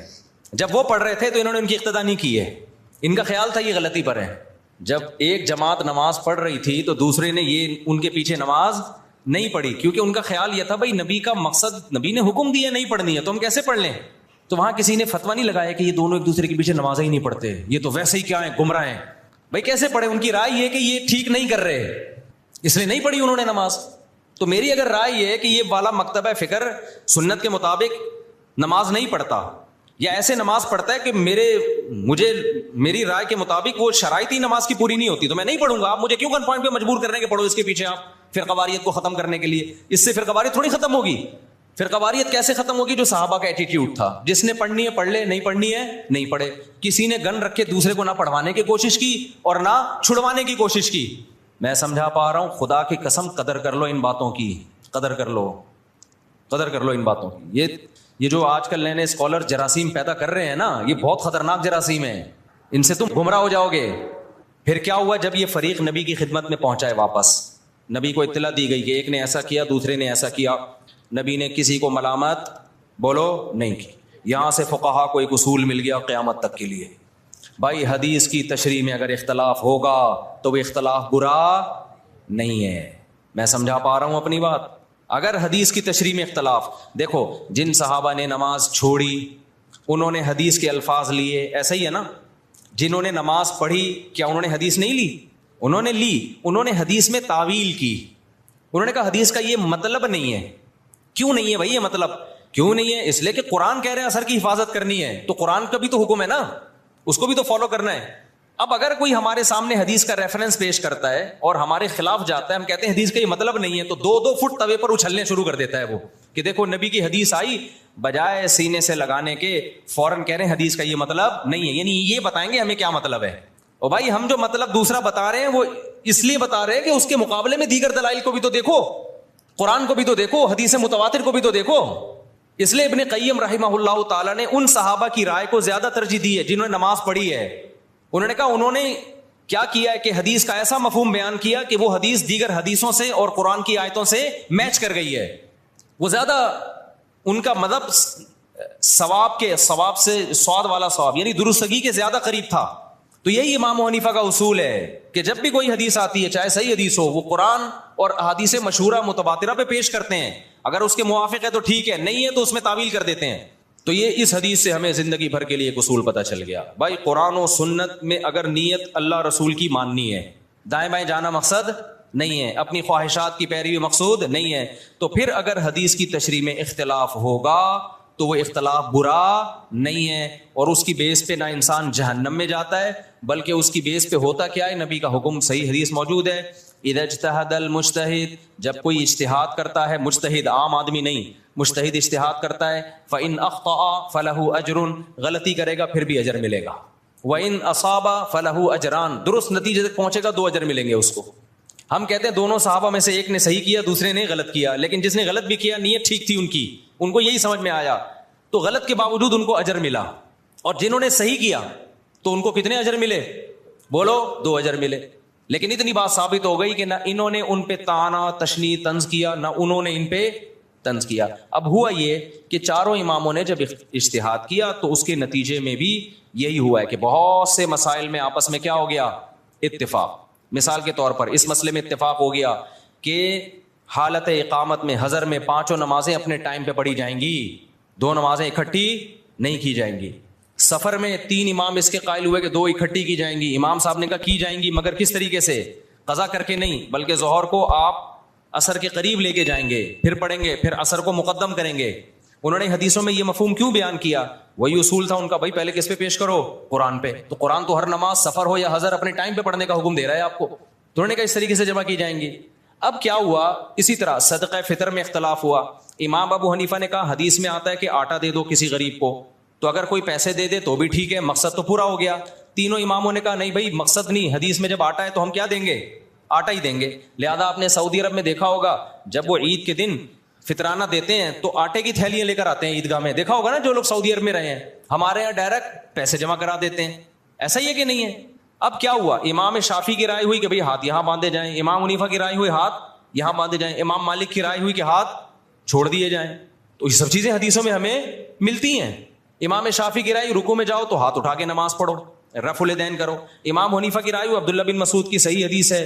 جب وہ پڑھ رہے تھے تو انہوں نے ان کی اقتدا نہیں کی ہے, ان کا خیال تھا یہ غلطی پر ہے. جب ایک جماعت نماز پڑھ رہی تھی تو دوسرے نے یہ ان کے پیچھے نماز نہیں پڑھی, کیونکہ ان کا خیال یہ تھا بھائی نبی کا مقصد, نبی نے حکم دیا نہیں پڑھنی ہے تو ہم کیسے پڑھ لیں. تو وہاں کسی نے فتویٰ نہیں لگایا کہ یہ دونوں ایک دوسرے کے پیچھے نمازیں ہی نہیں پڑھتے, یہ تو ویسے ہی کیا ہیں گمراہ ہیں. بھائی کیسے پڑھے؟ ان کی رائے یہ کہ یہ ٹھیک نہیں کر رہے, اس لیے نہیں پڑھی انہوں نے نماز. تو میری اگر رائے یہ ہے کہ یہ والا مکتبہ فکر سنت کے مطابق نماز نہیں پڑھتا, یا ایسے نماز پڑھتا ہے کہ میری رائے کے مطابق وہ شرائطی نماز کی پوری نہیں ہوتی, تو میں نہیں پڑھوں گا. آپ مجھے کیوں گن پوائنٹ پہ مجبور کر رہے ہیں کہ پڑھو اس کے پیچھے آپ, فرقہ واریت کو ختم کرنے کے لیے. اس سے فرقہ واریت تھوڑی ختم ہوگی. فرقہ واریت کیسے ختم ہوگی؟ جو صحابہ کا ایٹیٹیوڈ تھا, جس نے پڑھنی ہے پڑھ لے, نہیں پڑھنی ہے نہیں پڑھے. کسی نے گن رکھ کے دوسرے کو نہ پڑھوانے کی کوشش کی اور نہ چھڑوانے کی کوشش کی. میں سمجھا پا رہا ہوں, خدا کی قسم قدر کر لو ان باتوں کی, قدر کر لو ان باتوں کی. یہ جو آج کل نئے نئے اسکالر جراثیم پیدا کر رہے ہیں نا, یہ بہت خطرناک جراثیم ہیں, ان سے تم گمراہ ہو جاؤ گے. پھر کیا ہوا جب یہ فریق نبی کی خدمت میں پہنچائے واپس, نبی کو اطلاع دی گئی کہ ایک نے ایسا کیا دوسرے نے ایسا کیا, نبی نے کسی کو ملامت بولو نہیں کی. یہاں سے فقہا کو ایک اصول مل گیا قیامت تک کے لیے, بھائی حدیث کی تشریح میں اگر اختلاف ہوگا تو وہ اختلاف برا نہیں ہے. میں سمجھا پا رہا ہوں اپنی بات؟ اگر حدیث کی تشریح میں اختلاف, دیکھو جن صحابہ نے نماز چھوڑی انہوں نے حدیث کے الفاظ لیے, ایسا ہی ہے نا. جنہوں نے نماز پڑھی کیا انہوں نے حدیث نہیں لی؟ انہوں نے لی. انہوں نے حدیث میں تعویل کی, انہوں نے کہا حدیث کا یہ مطلب نہیں ہے. کیوں نہیں ہے بھائی یہ مطلب؟ کیوں نہیں ہے؟ اس لیے کہ قرآن کہہ رہے ہیں اثر کی حفاظت کرنی ہے, تو قرآن کا بھی تو حکم ہے نا, اس کو بھی تو فالو کرنا ہے. اب اگر کوئی ہمارے سامنے حدیث کا ریفرنس پیش کرتا ہے اور ہمارے خلاف جاتا ہے, ہم کہتے ہیں حدیث کا یہ مطلب نہیں ہے, تو 2 فٹ توے پر اچھلنے شروع کر دیتا ہے وہ. کہ دیکھو نبی کی حدیث آئی, بجائے سینے سے لگانے کے فوراً کہہ رہے ہیں حدیث کا یہ مطلب نہیں ہے, یعنی یہ بتائیں گے ہمیں کیا مطلب ہے. اور بھائی ہم جو مطلب دوسرا بتا رہے ہیں وہ اس لیے بتا رہے ہیں کہ اس کے مقابلے میں دیگر دلائل کو بھی تو دیکھو, قرآن کو بھی تو دیکھو, حدیث متواتر کو بھی تو دیکھو. اس لیے ابن قیم رحمہ اللہ تعالیٰ نے ان صحابہ کی رائے کو زیادہ ترجیح دی ہے جنہوں نے نماز پڑھی ہے. انہوں نے کہا انہوں نے کیا کیا ہے کہ حدیث کا ایسا مفہوم بیان کیا کہ وہ حدیث دیگر حدیثوں سے اور قرآن کی آیتوں سے میچ کر گئی ہے. وہ زیادہ ان کا مذہب ثواب سے سواد والا ثواب یعنی درستگی کے زیادہ قریب تھا. تو یہی امام ابو حنیفہ کا اصول ہے کہ جب بھی کوئی حدیث آتی ہے چاہے صحیح حدیث ہو, وہ قرآن اور احادیث مشہورہ متواترہ پہ پیش کرتے ہیں. اگر اس کے موافق ہے تو ٹھیک ہے, نہیں ہے تو اس میں تعویل کر دیتے ہیں. تو یہ اس حدیث سے ہمیں زندگی بھر کے لیے ایک اصول پتہ چل گیا. بھائی قرآن و سنت میں اگر نیت اللہ رسول کی ماننی ہے, دائیں بائیں جانا مقصد نہیں ہے, اپنی خواہشات کی پیروی مقصود نہیں ہے, تو پھر اگر حدیث کی تشریح میں اختلاف ہوگا تو وہ اختلاف برا نہیں ہے, اور اس کی بیس پہ نہ انسان جہنم میں جاتا ہے بلکہ اس کی بیس پہ ہوتا کیا ہے, نبی کا حکم صحیح حدیث موجود ہے. اذا اجتہد المجتہد, جب کوئی اجتہاد کرتا ہے, مجتہد عام آدمی نہیں, مجتہد اجتہاد کرتا ہے, فإن اخطأ فلہ اجر, غلطی کرے گا پھر بھی اجر ملے گا, وإن اصاب فلہ اجران, درست نتیجے تک پہنچے گا 2 اجر ملیں گے اس کو. ہم کہتے ہیں دونوں صحابہ میں سے ایک نے صحیح کیا دوسرے نے غلط کیا, لیکن جس نے غلط بھی کیا نیت ٹھیک تھی ان کو یہی سمجھ میں آیا تو غلط کے باوجود ان کو اجر ملا, اور جنہوں نے صحیح کیا تو ان کو کتنے اجر ملے, بولو 2 اجر ملے. لیکن اتنی بات ثابت ہو گئی کہ نہ انہوں نے ان پہ طعنہ تشنیع طنز کیا نہ انہوں نے ان پہ طنز کیا. اب ہوا یہ کہ چاروں اماموں نے جب اجتہاد کیا تو اس کے نتیجے میں بھی یہی ہوا ہے کہ بہت سے مسائل میں آپس میں کیا ہو گیا, اتفاق. مثال کے طور پر اس مسئلے میں اتفاق ہو گیا کہ حالت اقامت میں حضر میں 5 نمازیں اپنے ٹائم پہ پڑھی جائیں گی, 2 نمازیں اکٹھی نہیں کی جائیں گی. سفر میں 3 امام اس کے قائل ہوئے کہ 2 اکٹھی کی جائیں گی. امام صاحب نے کہا کی جائیں گی مگر کس طریقے سے, قضا کر کے نہیں بلکہ ظہر کو آپ عصر کے قریب لے کے جائیں گے, پھر پڑھیں گے, پھر عصر کو مقدم کریں گے. انہوں نے حدیثوں میں یہ مفہوم کیوں بیان کیا, وہی اصول تھا ان کا, بھائی پہلے کس پہ پیش کرو, قرآن پہ. تو قرآن تو ہر نماز سفر ہو یا حضر اپنے ٹائم پہ پڑھنے کا حکم دے رہا ہے آپ کو, تو انہوں نے کہا اس طریقے سے جمع کی جائیں گی. اب کیا ہوا, اسی طرح صدقہ فطر میں اختلاف ہوا. امام ابو حنیفہ نے کہا حدیث میں آتا ہے کہ آٹا دے دو کسی غریب کو, تو اگر کوئی پیسے دے دے تو بھی ٹھیک ہے, مقصد تو پورا ہو گیا. تینوں اماموں نے کہا نہیں بھائی مقصد نہیں, حدیث میں جب آٹا ہے تو ہم کیا دیں گے, آٹا ہی دیں گے. لہذا آپ نے سعودی عرب میں دیکھا ہوگا جب وہ عید کے دن فطرانہ دیتے ہیں تو آٹے کی تھیلیاں لے کر آتے ہیں عیدگاہ میں, دیکھا ہوگا نا جو لوگ سعودی عرب میں رہے ہیں. ہمارے یہاں ڈائریکٹ پیسے جمع کرا دیتے ہیں, ایسا ہی ہے کہ نہیں ہے. اب کیا ہوا, امام شافعی کی رائے ہوئی کہ بھئی ہاتھ یہاں باندھے جائیں, امام حنیفہ کی رائے ہوئی ہاتھ یہاں باندھے جائیں, امام مالک کی رائے ہوئی کہ ہاتھ چھوڑ دیے جائیں. تو یہ سب چیزیں حدیثوں میں ہمیں ملتی ہیں. امام شافعی کی رائے رکوع میں جاؤ تو ہاتھ اٹھا کے نماز پڑھو, رفع الیدین کرو. امام حنیفہ کی رائے عبداللہ بن مسعود کی صحیح حدیث ہے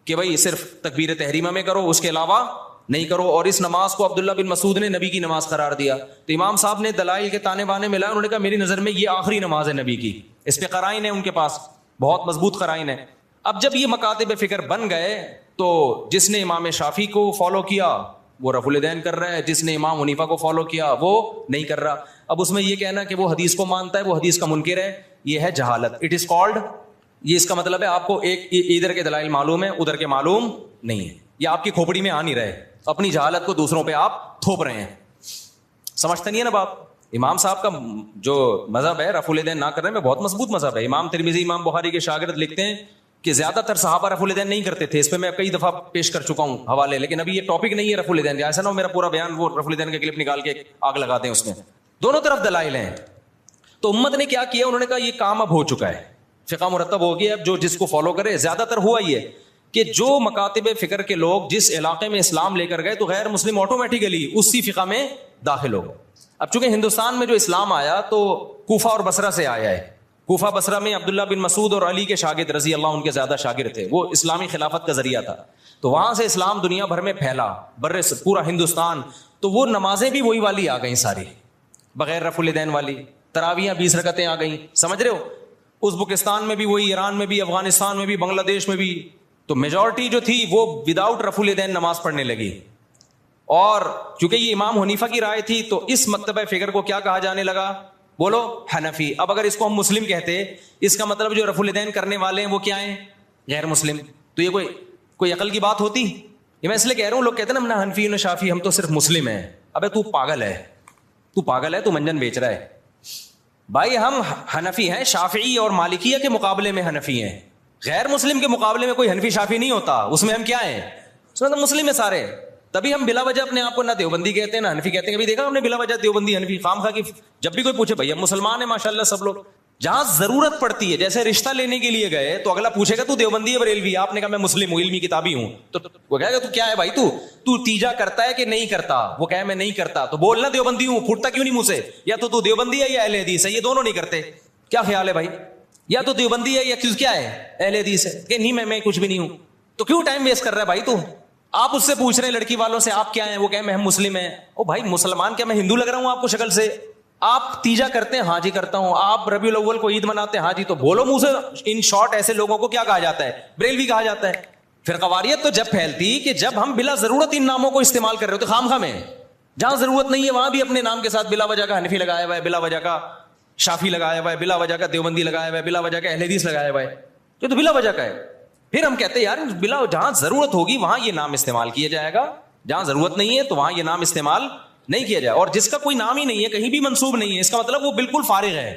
کہ بھئی صرف تکبیر تحریمہ میں کرو, اس کے علاوہ نہیں کرو, اور اس نماز کو عبداللہ بن مسعود نے نبی کی نماز قرار دیا. تو امام صاحب نے دلائل کے تانے بانے ملائے, انہوں نے کہا میری نظر میں یہ آخری نماز ہے نبی کی, اس پہ قرائن ہے ان کے پاس, بہت مضبوط قرائن ہے. اب جب یہ مکاتب فکر بن گئے تو جس نے امام شافعی کو فالو کیا وہ رفع الیدین کر رہا ہے, جس نے امام حنیفہ کو فالو کیا وہ نہیں کر رہا. اب اس میں یہ کہنا کہ وہ حدیث کو مانتا ہے وہ حدیث کا منکر ہے, یہ ہے جہالت. اٹ از کالڈ, یہ اس کا مطلب ہے آپ کو ایک ادھر کے دلائل معلوم ہے ادھر کے معلوم نہیں ہے, یا آپ کی کھوپڑی میں آ نہیں رہے, اپنی جہالت کو دوسروں پہ آپ تھوپ رہے ہیں. سمجھتے نہیں ہے نا باپ. امام صاحب کا جو مذہب ہے رفع الیدین نہ کرنے میں بہت مضبوط مذہب ہے. امام ترمذی امام بخاری کے شاگرد لکھتے ہیں کہ زیادہ تر صحابہ رفع الیدین نہیں کرتے تھے. اس پہ میں کئی دفعہ پیش کر چکا ہوں حوالے, لیکن ابھی یہ ٹاپک نہیں ہے رفع الیدین کا, ایسا نہ ہو میرا پورا بیان وہ رفع الیدین کا کلپ نکال کے آگ لگا دیں اس میں. دونوں طرف دلائل ہیں. تو امت نے کیا کیا, انہوں نے کہا یہ کام اب ہو چکا ہے, فقہ مرتب ہو گیا, اب جو جس کو فالو کرے. زیادہ تر ہوا یہ کہ جو مکاتب فکر کے لوگ جس علاقے میں اسلام لے کر گئے تو غیر مسلم آٹومیٹیکلی اسی فقہ میں داخل ہو گئے. اب چونکہ ہندوستان میں جو اسلام آیا تو کوفہ اور بصرہ سے آیا ہے. کوفہ بصرہ میں عبداللہ بن مسعود اور علی کے شاگرد رضی اللہ ان کے زیادہ شاگرد تھے, وہ اسلامی خلافت کا ذریعہ تھا. تو وہاں سے اسلام دنیا بھر میں پھیلا, پورا ہندوستان. تو وہ نمازیں بھی وہی والی آ گئیں ساری, بغیر رفع الیدین والی. تراویحیں 20 رکعتیں آ گئیں, سمجھ رہے ہو. ازبکستان میں بھی وہی, ایران میں بھی, افغانستان میں بھی, بنگلہ دیش میں بھی. تو میجورٹی جو تھی وہ وداؤٹ رفع الیدین نماز پڑھنے لگی. اور چونکہ یہ امام حنیفہ کی رائے تھی تو اس مکتبہ فکر کو کیا کہا جانے لگا, بولو حنفی. اب اگر اس کو ہم مسلم کہتے, اس کا مطلب جو رفع الیدین کرنے والے ہیں وہ کیا ہیں, غیر مسلم. تو یہ کوئی عقل کی بات ہوتی. یہ میں اس لیے کہہ رہا ہوں, لوگ کہتے ہیں نا ہم نہ حنفی نہ شافی, ہم تو صرف مسلم ہیں. ابے تو پاگل ہے, تو منجن بیچ رہا ہے. بھائی ہم حنفی ہیں, شافعی اور مالکیہ کے مقابلے میں حنفی ہیں. غیر مسلم کے مقابلے میں کوئی حنفی شافعی نہیں ہوتا, اس میں ہم کیا ہیں, اس میں تو مسلم ہیں سارے. تبھی ہم بلا وجہ اپنے آپ کو نہ دیوبندی کہتے ہیں نہ حنفی کہتے ہیں. کبھی دیکھا ہم نے بلا وجہ دیوبندی حنفی خام خواہ کی؟ جب بھی کوئی پوچھے بھائی ہم مسلمان ہیں ماشاءاللہ سب لوگ, جہاں ضرورت پڑتی ہے, جیسے رشتہ لینے کے لیے گئے تو اگلا پوچھے گا تو دیوبندی ہے بریلوی؟ آپ نے کہا میں مسلم ہوں, علمی کتابی ہوں, تو وہ کہے گا تو کیا ہے بھائی, تو تیجا کرتا ہے کہ نہیں کرتا؟ وہ کہے میں نہیں کرتا, تو بولنا دیوبندی ہوں, پھوٹتا کیوں نہیں منہ سے؟ یا تو دیوبندی ہے یا اہل حدیث ہے, یہ دونوں نہیں کرتے. کیا خیال ہے بھائی, یا تو دیوبندی ہے یا کیا ہے, اہل حدیث ہے؟ کہ نہیں میں کچھ بھی نہیں ہوں. تو کیوں ٹائم ویسٹ کر رہا ہے بھائی تو؟ آپ اس سے پوچھ رہے ہیں لڑکی والوں سے آپ کیا ہیں, وہ کہیں میں ہم مسلم ہیں. او بھائی مسلمان کیا میں ہندو لگ رہا ہوں آپ کو شکل سے؟ آپ تیجا کرتے ہیں, ہاں جی کرتا ہوں. آپ ربیع الاول کو عید مناتے ہیں, ہاں جی, تو بولو منہ سے. ان شارٹ ایسے لوگوں کو کیا کہا جاتا ہے, بریلوی کہا جاتا ہے. فرقواریت تو جب پھیلتی کہ جب ہم بلا ضرورت ان ناموں کو استعمال کر رہے ہوتے خام خواہ میں. جہاں ضرورت نہیں ہے وہاں بھی اپنے نام کے ساتھ بلا وجہ کا حنفی لگایا ہوا ہے, بلا وجہ کا شافی لگایا ہوا ہے, بلا وجہ کا دیوبندی لگایا ہوا ہے, بلا وجہ کا اہل حدیث لگایا ہوا ہے, یہ تو بلا وجہ کا ہے. پھر ہم کہتے ہیں یار بلا جہاں ضرورت ہوگی وہاں یہ نام استعمال کیا جائے گا, جہاں ضرورت نہیں ہے تو وہاں یہ نام استعمال نہیں کیا جائے. اور جس کا کوئی نام ہی نہیں ہے, کہیں بھی منسوب نہیں ہے, اس کا مطلب وہ بالکل فارغ ہے.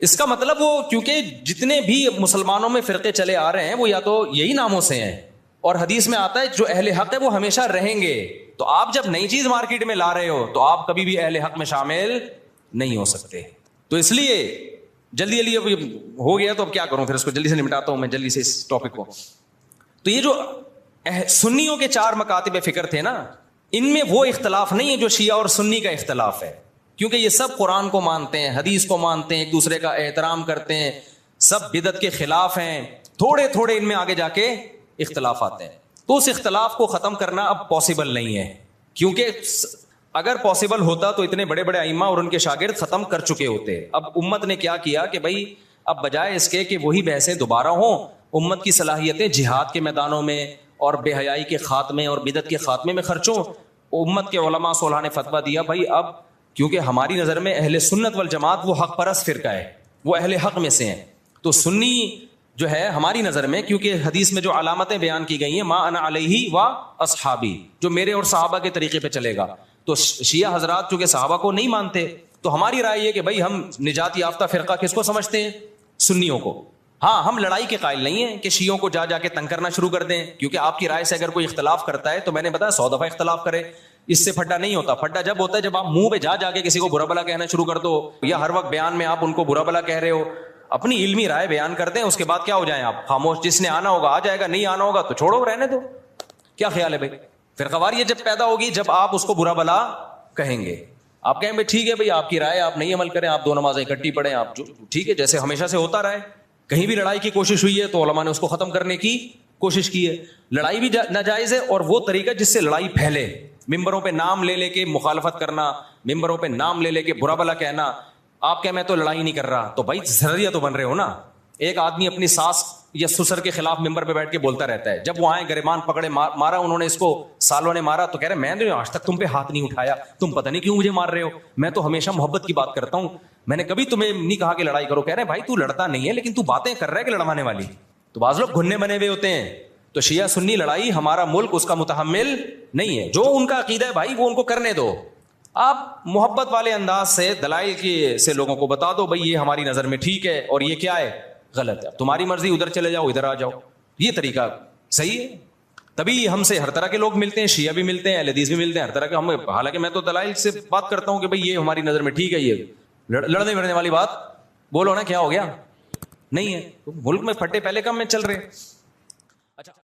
اس کا مطلب وہ, کیونکہ جتنے بھی مسلمانوں میں فرقے چلے آ رہے ہیں وہ یا تو یہی ناموں سے ہیں, اور حدیث میں آتا ہے جو اہل حق ہے وہ ہمیشہ رہیں گے. تو آپ جب نئی چیز مارکیٹ میں لا رہے ہو تو آپ کبھی بھی اہل حق میں شامل نہیں ہو سکتے. تو اس لیے جلدی ہو گیا تو اب کیا کروں, پھر اس کو جلدی سے نمٹاتا ہوں میں جلدی سے اس ٹاپک کو. تو یہ جو سنیوں کے 4 مکاتب فکر تھے نا, ان میں وہ اختلاف نہیں ہے جو شیعہ اور سنی کا اختلاف ہے, کیونکہ یہ سب قرآن کو مانتے ہیں, حدیث کو مانتے ہیں, ایک دوسرے کا احترام کرتے ہیں, سب بدعت کے خلاف ہیں. تھوڑے ان میں آگے جا کے اختلاف آتے ہیں. تو اس اختلاف کو ختم کرنا اب پاسبل نہیں ہے, کیونکہ اگر پاسبل ہوتا تو اتنے بڑے ائمہ اور ان کے شاگرد ختم کر چکے ہوتے. اب امت نے کیا کیا کہ بھائی اب بجائے اس کے کہ وہی بحثیں دوبارہ ہوں, امت کی صلاحیتیں جہاد کے میدانوں میں اور بے حیائی کے خاتمے اور بدعت کے خاتمے میں خرچوں. امت کے علماء صلحاء نے فتویٰ دیا بھائی اب کیونکہ ہماری نظر میں اہل سنت والجماعت وہ حق پرست فرقہ ہے, وہ اہل حق میں سے ہیں, تو سنی جو ہے ہماری نظر میں, کیونکہ حدیث میں جو علامتیں بیان کی گئی ہیں ما انا علیہ و اصحابی, جو میرے اور صحابہ کے طریقے پہ چلے گا. تو شیعہ حضرات چونکہ صحابہ کو نہیں مانتے, تو ہماری رائے یہ کہ بھائی ہم نجات یافتہ فرقہ کس کو سمجھتے ہیں, سنیوں کو. ہاں ہم لڑائی کے قائل نہیں ہیں کہ شیعوں کو جا کے تنگ کرنا شروع کر دیں, کیونکہ آپ کی رائے سے اگر کوئی اختلاف کرتا ہے تو میں نے بتایا 100 دفعہ اختلاف کرے, اس سے پھڈا نہیں ہوتا. پھڈا جب ہوتا ہے جب آپ منہ پہ جا کے کسی کو برا بلا کہنا شروع کر دو, یا ہر وقت بیان میں آپ ان کو برا بلا کہہ رہے ہو. اپنی علمی رائے بیان کرتے ہیں, اس کے بعد کیا ہو جائیں آپ خاموش, جس نے آنا ہوگا آ جائے گا, نہیں آنا ہوگا تو چھوڑو رہنے دو. کیا خیال ہے بھائی؟ فرقواریت جب پیدا ہوگی جب آپ اس کو برا بلا کہیں گے, آپ کہیں بھائی ٹھیک ہے بھائی آپ کی رائے, آپ نہیں عمل کریں, آپ 2 نمازیں اکٹھی پڑھیں, آپ جو ٹھیک ہے جیسے ہمیشہ سے ہوتا رہا ہے. کہیں بھی لڑائی کی کوشش ہوئی ہے تو علماء نے اس کو ختم کرنے کی کوشش کی ہے. لڑائی بھی ناجائز ہے, اور وہ طریقہ جس سے لڑائی پھیلے, ممبروں پہ نام لے کے مخالفت کرنا, ممبروں پہ نام لے کے برا بلا کہنا. آپ کہ میں تو لڑائی نہیں کر رہا, تو بھائی ذریعہ تو بن رہے ہو نا. ایک آدمی اپنی ساس یا سسر کے خلاف ممبر پہ بیٹھ کے بولتا رہتا ہے, جب وہ آئے گریبان پکڑے مارا انہوں نے اس کو, سالوں نے مارا, تو کہہ رہے میں نے آج تک تم پہ ہاتھ نہیں اٹھایا, تم پتہ نہیں کیوں مجھے مار رہے ہو, میں تو ہمیشہ محبت کی بات کرتا ہوں, میں نے کبھی تمہیں نہیں کہا کہ لڑائی کرو. کہہ رہے بھائی تو لڑتا نہیں ہے لیکن تو باتیں کر رہا ہے کہ لڑوانے والی. تو بعض لوگ گھننے بنے ہوئے ہوتے ہیں. تو شیعہ سنی لڑائی ہمارا ملک اس کا متحمل نہیں ہے. جو ان کا عقیدہ ہے بھائی وہ ان کو کرنے دو, آپ محبت والے انداز سے دلائل کی سے لوگوں کو بتا دو بھائی یہ ہماری نظر میں ٹھیک ہے اور یہ کیا ہے غلط ہے, تمہاری مرضی, ادھر چلے جاؤ ادھر آ جاؤ, یہ طریقہ صحیح ہے. تبھی ہم سے ہر طرح کے لوگ ملتے ہیں, شیعہ بھی ملتے ہیں, اہل حدیث بھی ملتے ہیں, ہر طرح کے. ہم حالانکہ میں تو دلائل سے بات کرتا ہوں کہ بھئی یہ ہماری نظر میں ٹھیک ہے, یہ لڑنے مرنے والی بات بولو نا, کیا ہو گیا, نہیں ہے. ملک میں پھٹے پہلے کم میں چل رہے. اچھا